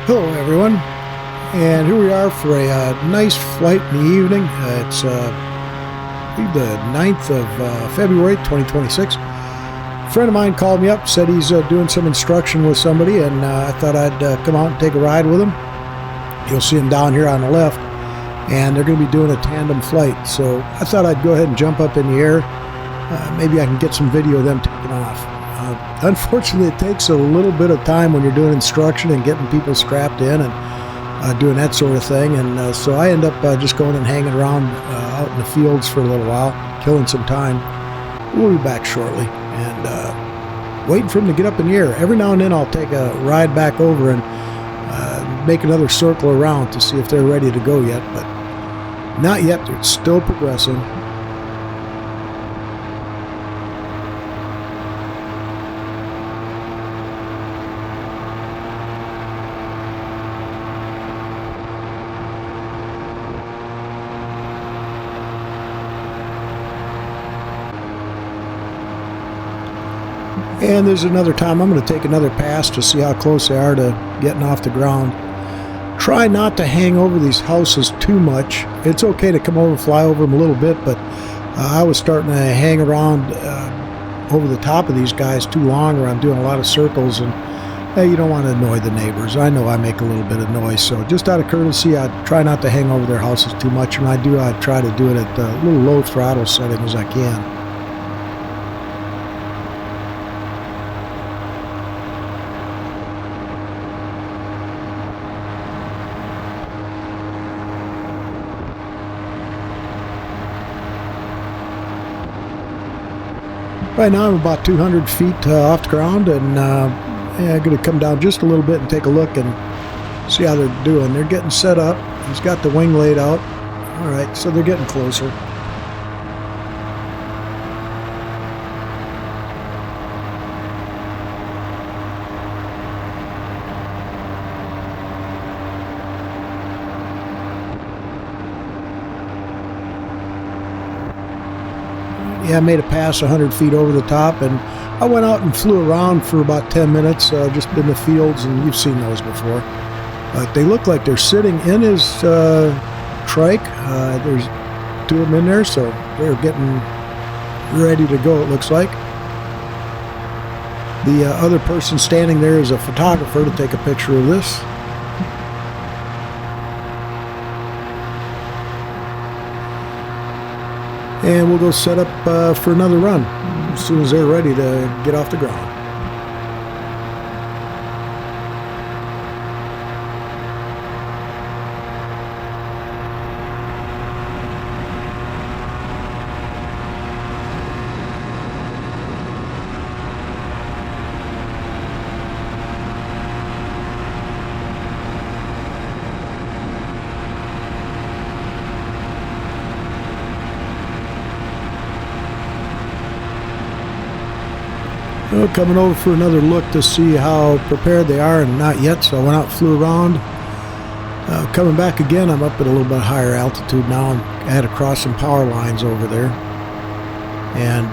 Hello everyone, and here we are for a nice flight in the evening. It's I believe the 9th of February 2026. A friend of mine called me up, said he's doing some instruction with somebody, and I thought I'd come out and take a ride with him. You'll see him down here on the left, and they're going to be doing a tandem flight. So I thought I'd go ahead and jump up in the air. Maybe I can get some video of them taking off. Unfortunately, it takes a little bit of time when you're doing instruction and getting people strapped in and doing that sort of thing. And so I end up just going and hanging around out in the fields for a little while, killing some time. We'll be back shortly and waiting for them to get up in the air. Every now and then I'll take a ride back over and make another circle around to see if they're ready to go yet, but not yet. They're still progressing. And there's another time I'm going to take another pass to see how close they are to getting off the ground. Try not to hang over these houses too much. It's okay to come over and fly over them a little bit, but I was starting to hang around over the top of these guys too long, or I'm doing a lot of circles, and hey, you don't want to annoy the neighbors. I know I make a little bit of noise, so just out of courtesy, I try not to hang over their houses too much, and I try to do it at a little low throttle setting as I can. Right now I'm about 200 feet off the ground, and I'm going to come down just a little bit and take a look and see how they're doing. They're getting set up. He's got the wing laid out. All right, so they're getting closer. Yeah, I made a pass 100 feet over the top, and I went out and flew around for about 10 minutes, just in the fields, and you've seen those before. But they look like they're sitting in his trike. There's two of them in there, so they're getting ready to go, it looks like. The other person standing there is a photographer to take a picture of this. And we'll go set up for another run as soon as they're ready to get off the ground. Well, coming over for another look to see how prepared they are, and not yet, so I went out and flew around. Coming back again, I'm up at a little bit higher altitude now, and I had to cross some power lines over there. And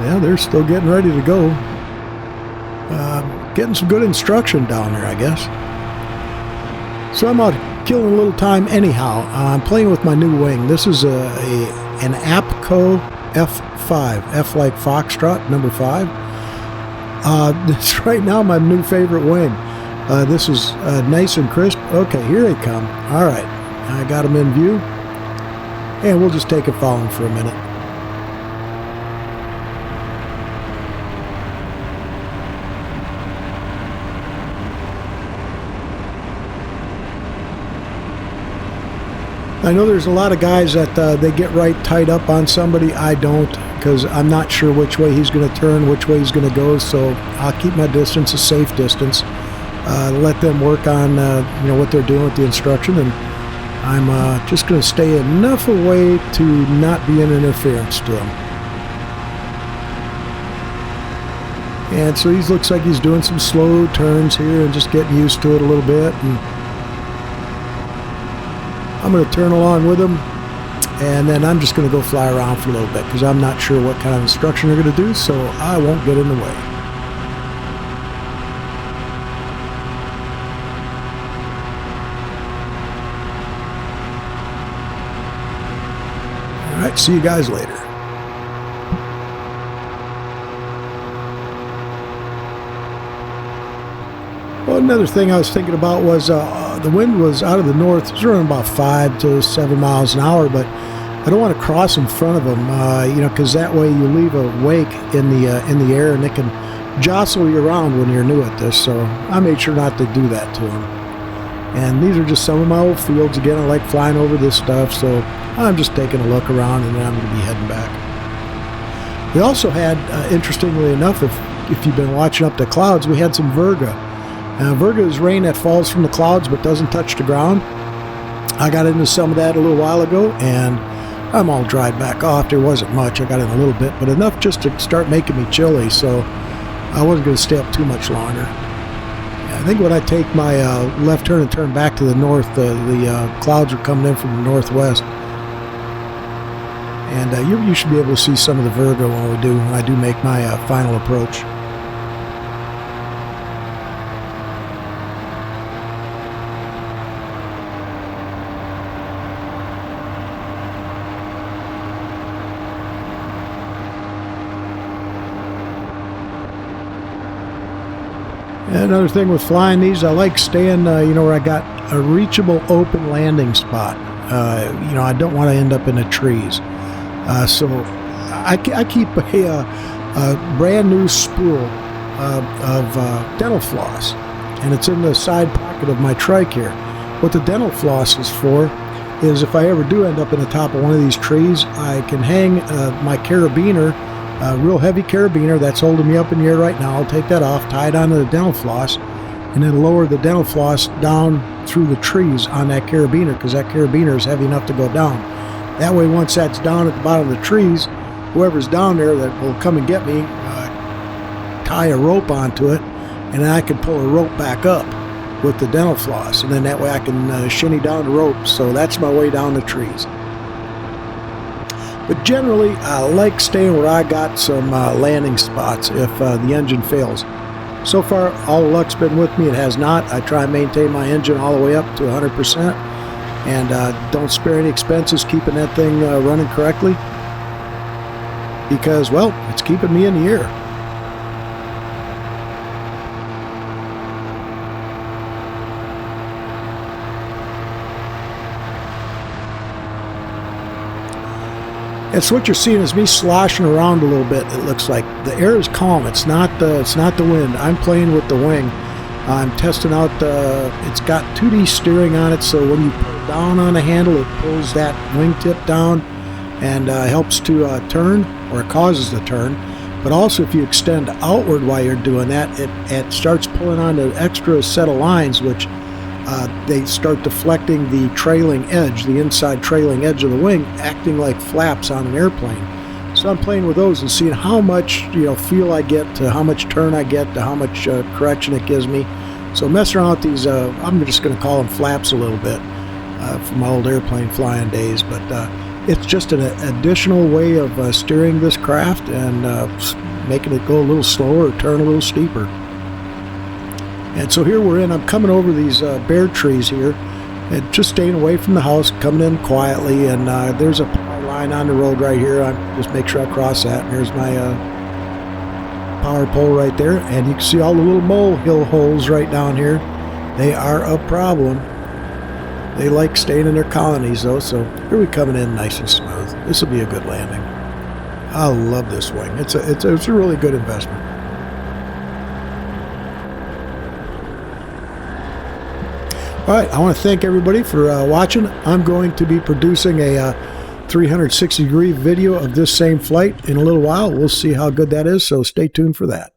yeah, they're still getting ready to go. Getting some good instruction down there, I guess. So I'm out killing a little time anyhow. I'm playing with my new wing. This is an Apco F5, F like Foxtrot, number 5. It's right now my new favorite wing. This is nice and crisp. Okay, here they come. All right, I got them in view, and we'll just take it following for a minute. I know there's a lot of guys that they get right tied up on somebody. I don't, because I'm not sure which way he's going to turn, which way he's going to go, so I'll keep my distance a safe distance. Let them work on what they're doing with the instruction, and I'm just going to stay enough away to not be an interference to them. And so he looks like he's doing some slow turns here and just getting used to it a little bit. And I'm going to turn along with him, and then I'm just going to go fly around for a little bit because I'm not sure what kind of instruction they're going to do, so I won't get in the way. right, see you guys later. Well, another thing I was thinking about was the wind was out of the north. It was around about 5 to 7 miles an hour, but I don't want to cross in front of them, you know, because that way you leave a wake in the air, and it can jostle you around when you're new at this. So I made sure not to do that to them. And these are just some of my old fields. Again, I like flying over this stuff, so I'm just taking a look around, and then I'm going to be heading back. We also had, interestingly enough, if you've been watching up the clouds, we had some virga. Virga is rain that falls from the clouds but doesn't touch the ground. I got into some of that a little while ago, and I'm all dried back off. There wasn't much. I got in a little bit, but enough just to start making me chilly, so I wasn't going to stay up too much longer. I think when I take my left turn and turn back to the north, the clouds are coming in from the northwest. And you should be able to see some of the virga when I do make my final approach. Another thing with flying these, I like staying, you know, where I got a reachable open landing spot. You know, I don't want to end up in the trees. So I keep a brand new spool of dental floss, and it's in the side pocket of my trike here. What the dental floss is for is if I ever do end up in the top of one of these trees, I can hang my carabiner, real heavy carabiner that's holding me up in the air right now. I'll take that off, tie it onto the dental floss, and then lower the dental floss down through the trees on that carabiner, because that carabiner is heavy enough to go down. That way, once that's down at the bottom of the trees, whoever's down there that will come and get me, tie a rope onto it, and then I can pull a rope back up with the dental floss, and then that way I can shinny down the rope. So that's my way down the trees. But generally, I like staying where I got some landing spots if the engine fails. So far, all the luck's been with me. It has not. I try and maintain my engine all the way up to 100%, and don't spare any expenses keeping that thing running correctly, because, well, it's keeping me in the air. And so what you're seeing is me sloshing around a little bit. It looks like the air is calm. It's not the wind. I'm playing with the wing. I'm testing out. It's got 2D steering on it, so when you pull down on the handle, it pulls that wingtip down and helps to turn, or causes the turn. But also, if you extend outward while you're doing that, it starts pulling on an extra set of lines, which they start deflecting the trailing edge, the inside trailing edge of the wing, acting like flaps on an airplane. So I'm playing with those and seeing how much feel I get, to how much turn I get, to how much correction it gives me. So messing around with these, I'm just going to call them flaps a little bit from my old airplane flying days. But it's just an additional way of steering this craft and making it go a little slower, or turn a little steeper. And so here I'm coming over these bare trees here, and just staying away from the house, coming in quietly, and there's a power line on the road right here. I just make sure I cross that, and there's my power pole right there, and you can see all the little molehill holes right down here. They are a problem. They like staying in their colonies, though, so here we're coming in nice and smooth. This will be a good landing. I love this wing. It's a really good investment. All right, I want to thank everybody for watching. I'm going to be producing a 360-degree video of this same flight in a little while. We'll see how good that is, so stay tuned for that.